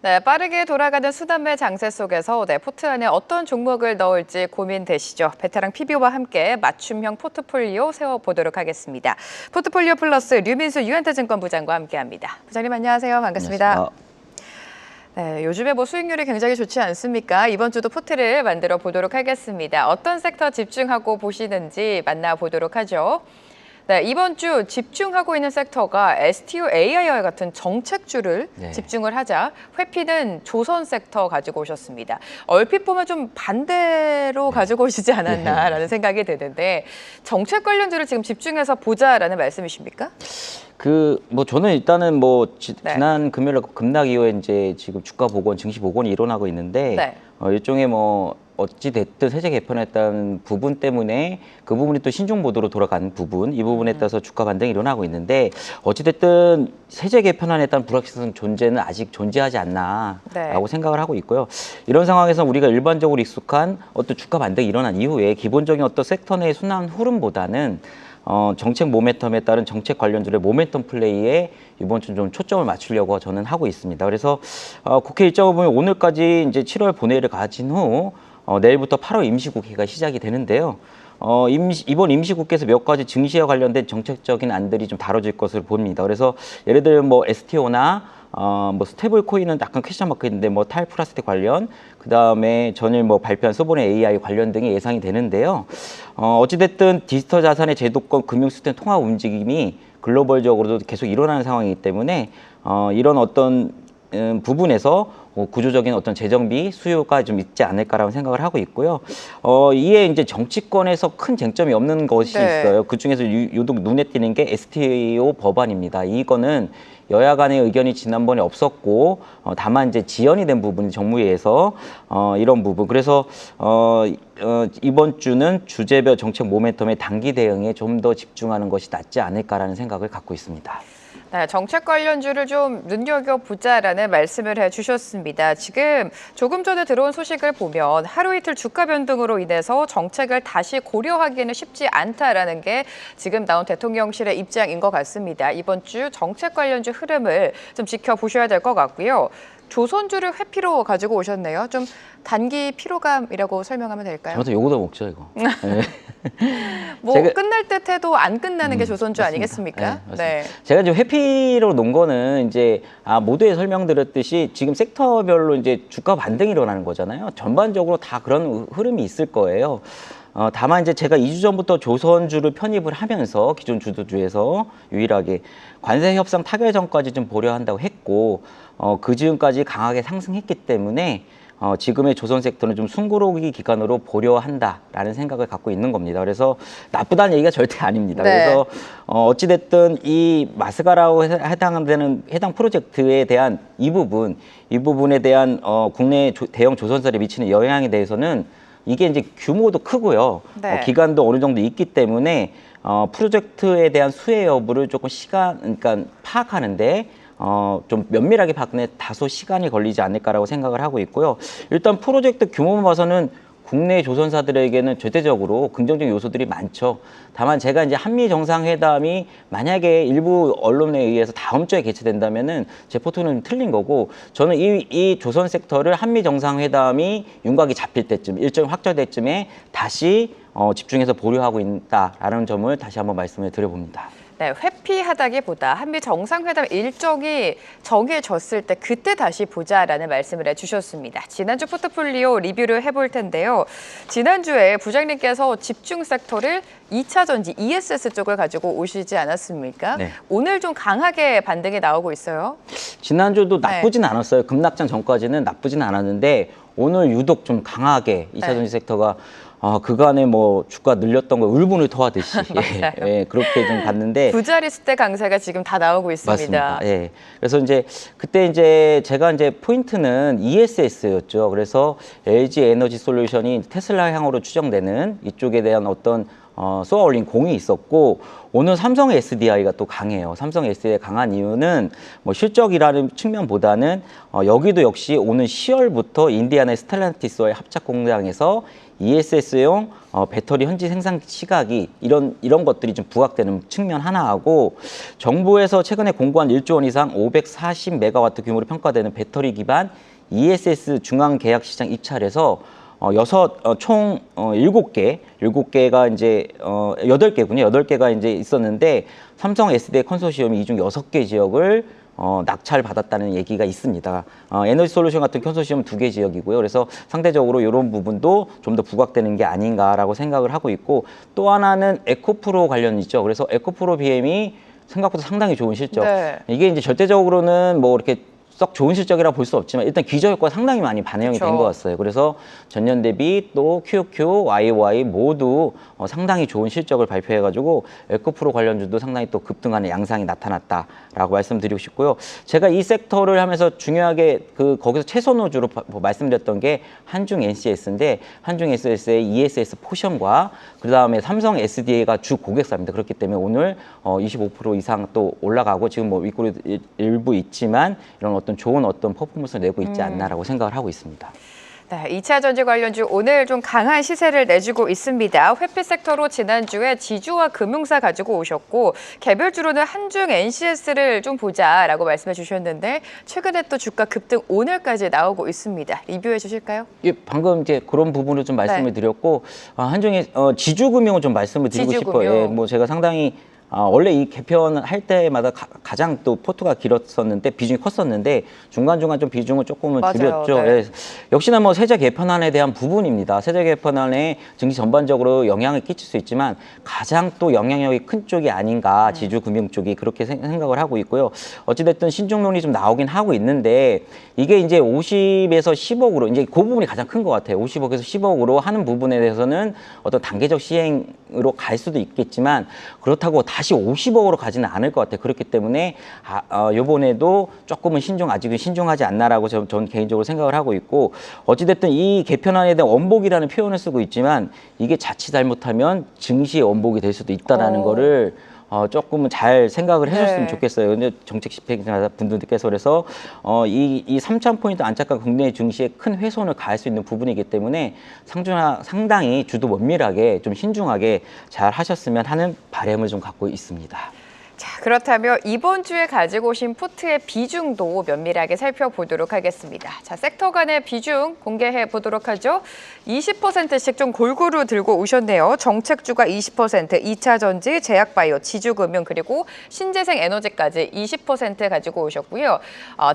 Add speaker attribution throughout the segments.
Speaker 1: 네, 빠르게 돌아가는 수단매 장세 속에서 포트 안에 어떤 종목을 넣을지 고민되시죠? 베테랑 PBO와 함께 맞춤형 포트폴리오 세워보도록 하겠습니다. 포트폴리오 플러스 류민수 유한타증권 부장과 함께합니다. 부장님 안녕하세요. 반갑습니다.
Speaker 2: 안녕하십니까.
Speaker 1: 네, 요즘에 수익률이 굉장히 좋지 않습니까? 이번 주도 포트를 만들어 보도록 하겠습니다. 어떤 섹터 집중하고 보시는지 만나보도록 하죠. 네, 이번 주 집중하고 있는 섹터가 STO AI와 같은 정책주를 집중을 하자 회피는 조선 섹터 가지고 오셨습니다. 얼핏 보면 좀 반대로 가지고 오시지 않았나라는 생각이 드는데 정책 관련주를 지금 집중해서 보자라는 말씀이십니까?
Speaker 2: 저는 일단은 지난 금요일 급락 이후에 이제 지금 주가 복원, 증시 복원이 일어나고 있는데 일종의 어찌 됐든 세제 개편에 따른 부분 때문에 그 부분이 또 신종 모드로 돌아가는 부분, 이 부분에 따라서 주가 반등이 일어나고 있는데 어찌 됐든 세제 개편안에 따른 불확실성 존재는 아직 존재하지 않나라고 생각을 하고 있고요. 이런 상황에서 우리가 일반적으로 익숙한 어떤 주가 반등이 일어난 이후에 기본적인 어떤 섹터 내의 순환 흐름보다는 정책 모멘텀에 따른 정책 관련주의 모멘텀 플레이에 이번 주 좀 초점을 맞추려고 저는 하고 있습니다. 그래서 국회 일정을 보면 오늘까지 이제 7월 본회의를 가진 후 내일부터 8월 임시국회가 시작이 되는데요. 이번 임시국회에서 몇 가지 증시와 관련된 정책적인 안들이 좀 다뤄질 것으로 봅니다. 그래서 예를 들어 STO나 스테이블 코인은 약간 퀘스천 마크 있는데 탈 플라스틱 관련, 그 다음에 전일 발표한 소보네 AI 관련 등이 예상이 되는데요. 어찌됐든 디지털 자산의 제도권, 금융 시스템 통합 움직임이 글로벌적으로도 계속 일어나는 상황이기 때문에 이런 어떤 부분에서 구조적인 어떤 재정비 수요가 좀 있지 않을까라는 생각을 하고 있고요. 이에 이제 정치권에서 큰 쟁점이 없는 것이 있어요. 그 중에서 유독 눈에 띄는 게 STO 법안입니다. 이거는 여야 간의 의견이 지난번에 없었고 다만 이제 지연이 된 부분이 정무위에서 이런 부분. 그래서 이번 주는 주제별 정책 모멘텀의 단기 대응에 좀 더 집중하는 것이 낫지 않을까라는 생각을 갖고 있습니다.
Speaker 1: 네, 정책 관련주를 좀 눈여겨보자라는 말씀을 해주셨습니다. 지금 조금 전에 들어온 소식을 보면 하루 이틀 주가 변동으로 인해서 정책을 다시 고려하기는 쉽지 않다라는 게 지금 나온 대통령실의 입장인 것 같습니다. 이번 주 정책 관련주 흐름을 좀 지켜보셔야 될 것 같고요. 조선주를 회피로 가지고 오셨네요. 좀 단기 피로감이라고 설명하면 될까요?
Speaker 2: 저도 요거도 먹죠, 이거.
Speaker 1: 끝날 듯 해도 안 끝나는 게 조선주
Speaker 2: 맞습니다.
Speaker 1: 아니겠습니까?
Speaker 2: 네. 제가 이제 회피로 놓은 거는 이제 모두에 설명드렸듯이 지금 섹터별로 이제 주가 반등이 일어나는 거잖아요. 전반적으로 다 그런 흐름이 있을 거예요. 다만 이제 제가 2주 전부터 조선주를 편입을 하면서 기존 주도주에서 유일하게 관세 협상 타결 전까지 좀 보려 한다고 했고 그 즈음까지 강하게 상승했기 때문에 지금의 조선 섹터는 좀 숨고르기 기간으로 보려 한다라는 생각을 갖고 있는 겁니다. 그래서 나쁘다는 얘기가 절대 아닙니다. 그래서 어찌됐든 이 마스가라고 해당 프로젝트에 대한 이 부분에 대한 국내 대형 조선사에 미치는 영향에 대해서는 이게 이제 규모도 크고요. 기간도 어느 정도 있기 때문에 프로젝트에 대한 수혜 여부를 조금 그러니까 파악하는데 좀 면밀하게 봤는데 다소 시간이 걸리지 않을까라고 생각을 하고 있고요. 일단 프로젝트 규모만 봐서는 국내 조선사들에게는 절대적으로 긍정적인 요소들이 많죠. 다만 제가 이제 한미 정상회담이 만약에 일부 언론에 의해서 다음 주에 개최된다면은 제 포토는 틀린 거고, 저는 이 조선 섹터를 한미 정상회담이 윤곽이 잡힐 때쯤, 일정이 확정될 때쯤에 다시 집중해서 보류하고 있다라는 점을 다시 한번 말씀을 드려봅니다.
Speaker 1: 네, 회피하다기보다 한미 정상회담 일정이 정해졌을 때 그때 다시 보자라는 말씀을 해주셨습니다. 지난주 포트폴리오 리뷰를 해볼 텐데요. 지난주에 부장님께서 집중 섹터를 2차 전지 ESS 쪽을 가지고 오시지 않았습니까? 오늘 좀 강하게 반등이 나오고 있어요.
Speaker 2: 지난주도 나쁘진 않았어요. 급락장 전까지는 나쁘진 않았는데 오늘 유독 좀 강하게 2차 전지 섹터가 그간에 주가 늘렸던 거 울분을 토하듯이 그렇게 좀 봤는데
Speaker 1: 부자리스트 강세가 지금 다 나오고 있습니다.
Speaker 2: 맞습니다. 그래서 그때 제가 포인트는 ESS였죠. 그래서 LG 에너지 솔루션이 테슬라 향으로 추정되는 이쪽에 대한 어떤 쏘아올린 공이 있었고, 오늘 삼성 SDI가 또 강해요. 삼성 SDI가 강한 이유는 실적이라는 측면보다는 여기도 역시 오는 10월부터 인디애나 스텔란티스와의 합작 공장에서 ESS용 배터리 현지 생산 시각이 이런 것들이 좀 부각되는 측면 하나하고, 정부에서 최근에 공고한 1조 원 이상 540메가와트 규모로 평가되는 배터리 기반 ESS 중앙 계약 시장 입찰에서 총 7개가 이제 8개군요. 8개가 이제 있었는데, 삼성 SDI 컨소시엄이 이 중 6개 지역을 낙찰받았다는 얘기가 있습니다. 에너지 솔루션 같은 컨소시엄 2개 지역이고요. 그래서 상대적으로 이런 부분도 좀 더 부각되는 게 아닌가라고 생각을 하고 있고, 또 하나는 에코프로 관련이죠. 그래서 에코프로 BM이 생각보다 상당히 좋은 실적. 네. 이게 이제 절대적으로는 뭐 이렇게 썩 좋은 실적이라 볼 수 없지만 일단 기저 효과가 상당히 많이 반영이 된 것 같아요. 그래서 전년 대비 또 QQ, YY 모두 상당히 좋은 실적을 발표해가지고 에코프로 관련주도 상당히 또 급등하는 양상이 나타났다라고 말씀드리고 싶고요. 제가 이 섹터를 하면서 중요하게 거기서 최선호주로 말씀드렸던 게 한중 NCS인데, 한중 NCS의 ESS 포션과 그 다음에 삼성 SDA가 주 고객사입니다. 그렇기 때문에 오늘 25% 이상 또 올라가고, 지금 뭐 윗골이 일부 있지만 이런 어떤 좋은 퍼포먼스를 내고 있지 않나라고 생각을 하고 있습니다.
Speaker 1: 네, 2차 전지 관련주 오늘 좀 강한 시세를 내주고 있습니다. 회피 섹터로 지난주에 지주와 금융사 가지고 오셨고, 개별주로는 한중 NCS를 좀 보자라고 말씀해 주셨는데, 최근에 또 주가 급등 오늘까지 나오고 있습니다. 리뷰해 주실까요?
Speaker 2: 예, 방금 이제 그런 부분을 좀 말씀을 드렸고, 한중의 지주금융을 좀 말씀을 드리고 싶어요. 예, 뭐 제가 상당히 원래 이 개편을 할 때마다 가장 또 포트가 길었었는데 비중이 컸었는데 중간중간 좀 비중을 조금은 줄였죠. 네. 예. 역시나 뭐 세제 개편안에 대한 부분입니다. 세제 개편안에 증시 전반적으로 영향을 끼칠 수 있지만 가장 또 영향력이 큰 쪽이 아닌가, 지주금융 쪽이 그렇게 생각을 하고 있고요. 어찌됐든 신중론이 좀 나오긴 하고 있는데, 이게 이제 50에서 10억으로 이제 그 부분이 가장 큰 것 같아요. 50억에서 10억으로 하는 부분에 대해서는 어떤 단계적 시행으로 갈 수도 있겠지만, 그렇다고 다시 50억으로 가지는 않을 것 같아요. 그렇기 때문에 이번에도 조금은 아직은 신중하지 않나라고 저는 개인적으로 생각을 하고 있고, 어찌됐든 이 개편안에 대한 원복이라는 표현을 쓰고 있지만 이게 자칫 잘못하면 증시의 원복이 될 수도 있다라는 거를 조금은 잘 생각을 해줬으면 좋겠어요. 근데 정책 집행자 분들께서 그래서 이 3,000포인트 안착과 국내 증시에 큰 훼손을 가할 수 있는 부분이기 때문에 상당히 주도 면밀하게 좀 신중하게 잘 하셨으면 하는 바람을 좀 갖고 있습니다.
Speaker 1: 자, 그렇다면 이번 주에 가지고 오신 포트의 비중도 면밀하게 살펴보도록 하겠습니다. 자, 섹터 간의 비중 공개해 보도록 하죠. 20%씩 좀 골고루 들고 오셨네요. 정책주가 20%, 2차 전지, 제약바이오, 지주금융, 그리고 신재생 에너지까지 20% 가지고 오셨고요.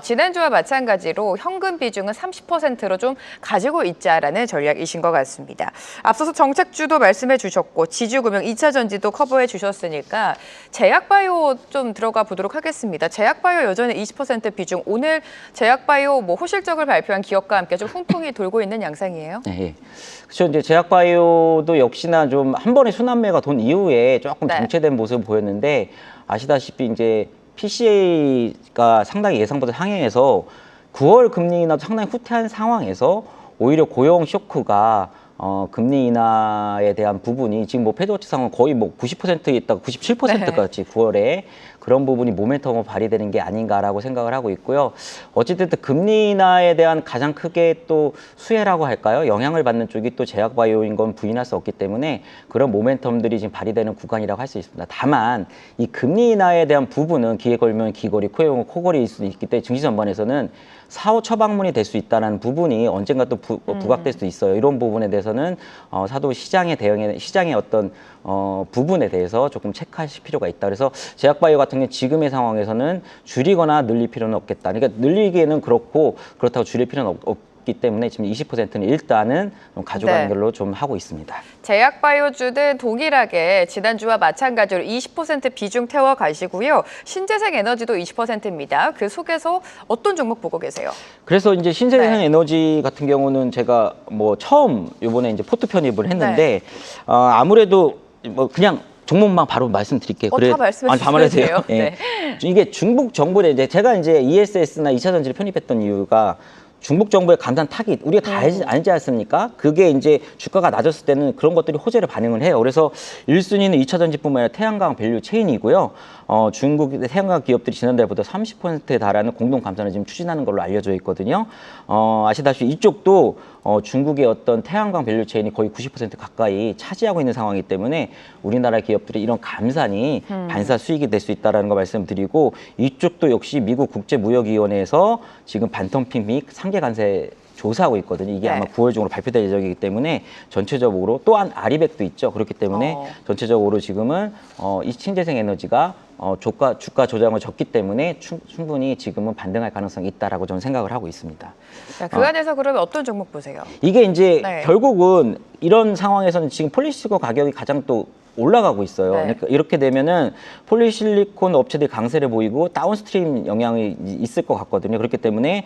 Speaker 1: 지난주와 마찬가지로 현금 비중은 30%로 좀 가지고 있자라는 전략이신 것 같습니다. 앞서서 정책주도 말씀해 주셨고, 지주금융, 2차 전지도 커버해 주셨으니까 제약바이오 좀 들어가 보도록 하겠습니다. 제약바이오 여전히 20% 비중. 오늘 제약바이오 호실적을 발표한 기업과 함께 좀 훈풍이 돌고 있는 양상이에요.
Speaker 2: 네, 그렇죠. 이제 제약바이오도 역시나 좀 한 번에 순환매가 돈 이후에 조금 정체된 모습을 보였는데, 아시다시피 이제 PCA가 상당히 예상보다 상향해서 9월 금리 인하도 상당히 후퇴한 상황에서 오히려 고용 쇼크가 금리 인하에 대한 부분이 지금 패드워치 상황 거의 90%에 있다가 97%까지 9월에 그런 부분이 모멘텀으로 발휘되는 게 아닌가라고 생각을 하고 있고요. 어찌됐든 금리 인하에 대한 가장 크게 또 수혜라고 할까요? 영향을 받는 쪽이 또 제약바이오인 건 부인할 수 없기 때문에 그런 모멘텀들이 지금 발휘되는 구간이라고 할 수 있습니다. 다만 이 금리 인하에 대한 부분은 귀에 걸면 귀걸이, 코에 걸면 코걸이일 수도 있기 때문에 증시 전반에서는 사후 처방문이 될 수 있다는 부분이 언젠가 또 부각될 수도 있어요. 이런 부분에 대해서는 사도 시장의 어떤 부분에 대해서 조금 체크하실 필요가 있다. 그래서 제약바이오 같은 경우 지금의 상황에서는 줄이거나 늘릴 필요는 없겠다. 그러니까 늘리기에는 그렇다고 줄일 필요는 없기 때문에 지금 20%는 일단은 가져가는 걸로 좀 하고 있습니다.
Speaker 1: 제약바이오주는 동일하게 지난주와 마찬가지로 20% 비중 태워 가시고요. 신재생 에너지도 20%입니다. 그 속에서 어떤 종목 보고 계세요?
Speaker 2: 그래서 이제 신재생 에너지 같은 경우는 제가 처음 이번에 이제 포트 편입을 했는데 아무래도 그냥 종목만 바로 말씀드릴게요.
Speaker 1: 다 말씀해 주세요.
Speaker 2: 네. 이게 중국 정부에 이제 제가 이제 ESS나 2차 전지를 편입했던 이유가 중국 정부의 간단 타깃, 우리가 다 알지 않습니까? 그게 이제 주가가 낮았을 때는 그런 것들이 호재를 반영을 해요. 그래서 1순위는 2차 전지뿐만 아니라 태양광 밸류 체인이고요. 중국의 태양광 기업들이 지난달보다 30%에 달하는 공동 감산을 지금 추진하는 걸로 알려져 있거든요. 아시다시피 이쪽도 중국의 어떤 태양광 밸류체인이 거의 90% 가까이 차지하고 있는 상황이기 때문에 우리나라 기업들이 이런 감산이 반사 수익이 될 수 있다는 거 말씀드리고, 이쪽도 역시 미국 국제무역위원회에서 지금 반덤핑 및 상계 관세 조사하고 있거든요. 이게 아마 9월 중으로 발표될 예정이기 때문에 전체적으로, 또한 아리백도 있죠. 그렇기 때문에 전체적으로 지금은 이 신재생 에너지가 주가 조정을 졌기 때문에 충분히 지금은 반등할 가능성이 있다라고 저는 생각을 하고 있습니다.
Speaker 1: 자, 그 안에서 그러면 어떤 종목 보세요?
Speaker 2: 이게 이제 결국은 이런 상황에서는 지금 폴리시리콘 가격이 가장 또 올라가고 있어요. 그러니까 이렇게 되면은 폴리실리콘 업체들이 강세를 보이고 다운스트림 영향이 있을 것 같거든요. 그렇기 때문에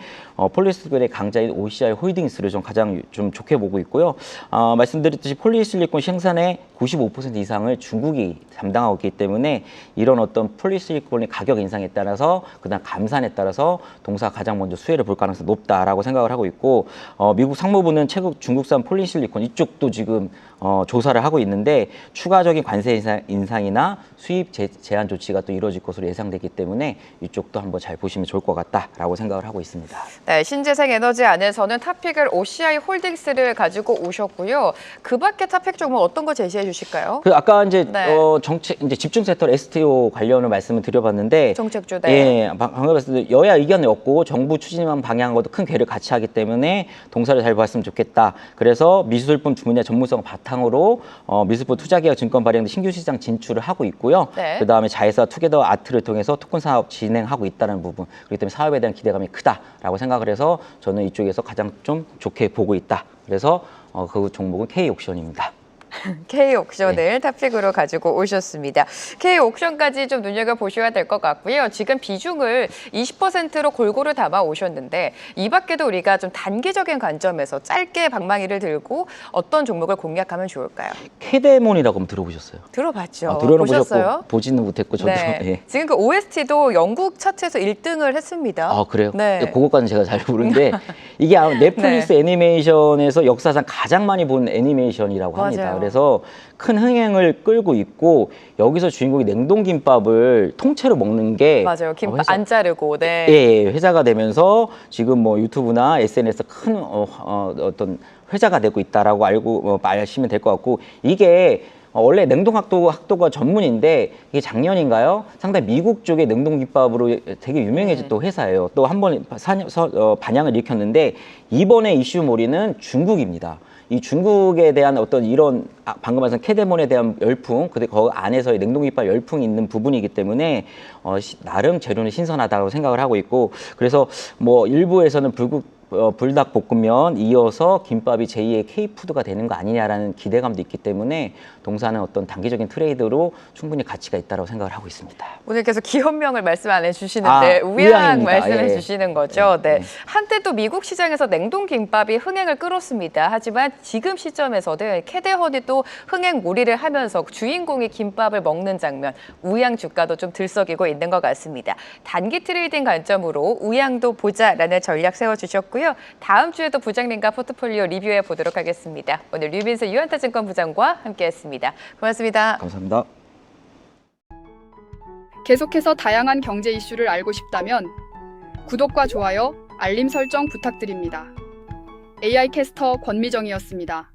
Speaker 2: 폴리시리콘의 강자인 OCI 홀딩스를 좀 가장 좀 좋게 보고 있고요. 말씀드렸듯이 폴리실리콘 생산의 95% 이상을 중국이 담당하고 있기 때문에 이런 어떤 폴리실리콘의 가격 인상에 따라서, 그다음 감산에 따라서 동사가 가장 먼저 수혜를 볼 가능성이 높다라고 생각을 하고 있고, 미국 상무부는 최근 중국산 폴리실리콘 이쪽도 지금 조사를 하고 있는데, 추가적인 관세 인상이나 수입 제한 조치가 또 이루어질 것으로 예상되기 때문에 이쪽도 한번 잘 보시면 좋을 것 같다라고 생각을 하고 있습니다.
Speaker 1: 네, 신재생 에너지 안에서는 탑픽을 OCI 홀딩스를 가지고 오셨고요. 그 밖에 탑픽 종목 어떤 거 제시해 주실까요?
Speaker 2: 아까 이제 정책 이제 집중 섹터 STO 관련을 말씀을 드려봤는데,
Speaker 1: 정책주
Speaker 2: 예, 방금 말씀 여야 의견이 없고 정부 추진한 방향과도 큰 궤를 같이 하기 때문에 동사를 잘 봤으면 좋겠다. 그래서 미술품 분야 전문성 바탕으로 미술품 투자계약 증권 발행 등 신규 시장 진출을 하고 있고요. 그다음에 자회사 투게더 아트를 통해서 토큰 사업 진행하고 있다는 부분, 그렇기 때문에 사업에 대한 기대감이 크다라고 생각을 해서 저는 이쪽에서 가장 좀 좋게 보고 있다. 그래서 그 종목은 K옥션입니다.
Speaker 1: K옥션을 탑픽으로 가지고 오셨습니다. K옥션까지 좀 눈여겨보셔야 될 것 같고요. 지금 비중을 20%로 골고루 담아 오셨는데, 이 밖에도 우리가 좀 단기적인 관점에서 짧게 방망이를 들고 어떤 종목을 공략하면 좋을까요?
Speaker 2: 캐데몬이라고 한번 들어보셨어요?
Speaker 1: 들어봤죠.
Speaker 2: 들어보셨어요? 보지는 못했고 저도.
Speaker 1: 네. 지금 그 OST도 영국 차트에서 1등을 했습니다.
Speaker 2: 아, 그래요?
Speaker 1: 네.
Speaker 2: 그것까지는 제가 잘 모르는데 이게 아마 넷플릭스 애니메이션에서 역사상 가장 많이 본 애니메이션이라고 합니다.
Speaker 1: 맞아요.
Speaker 2: 그래서 큰 흥행을 끌고 있고, 여기서 주인공이 냉동김밥을 통째로 먹는 게
Speaker 1: 맞아요. 김밥 안 자르고.
Speaker 2: 회자가 되면서 지금 뭐 유튜브나 SNS에서 큰 어떤 회자가 되고 있다라고 알고 아시면 될 것 같고, 이게 원래 냉동학도가 전문인데 이게 작년인가요? 상당히 미국 쪽의 냉동김밥으로 되게 유명해졌던 회사예요. 또 한 번 반향을 일으켰는데, 이번에 이슈몰이는 중국입니다. 이 중국에 대한 어떤 이런 방금 말씀 캐데몬에 대한 열풍, 그 안에서의 냉동김밥 열풍이 있는 부분이기 때문에 나름 재료는 신선하다고 생각을 하고 있고, 그래서 뭐 일부에서는 불닭볶음면 이어서 김밥이 제2의 K푸드가 되는 거 아니냐라는 기대감도 있기 때문에 동사는 어떤 단기적인 트레이드로 충분히 가치가 있다고 생각을 하고 있습니다.
Speaker 1: 오늘 계속 기업명을 말씀 안 해주시는데 우양 말씀해 주시는 거죠. 한때 또 미국 시장에서 냉동김밥이 흥행을 끌었습니다. 하지만 지금 시점에서는 캐데헌이 또 흥행몰이를 하면서 주인공이 김밥을 먹는 장면, 우양 주가도 좀 들썩이고 있는 것 같습니다. 단기 트레이딩 관점으로 우양도 보자라는 전략 세워주셨고요. 다음 주에도 부장님과 포트폴리오 리뷰해 보도록 하겠습니다. 오늘 류빈수 유한타증권 부장과 함께했습니다. 고맙습니다.
Speaker 2: 감사합니다.
Speaker 3: 계속해서 다양한 경제 이슈를 알고 싶다면 구독과 좋아요, 알림 설정 부탁드립니다. AI 캐스터 권미정이었습니다.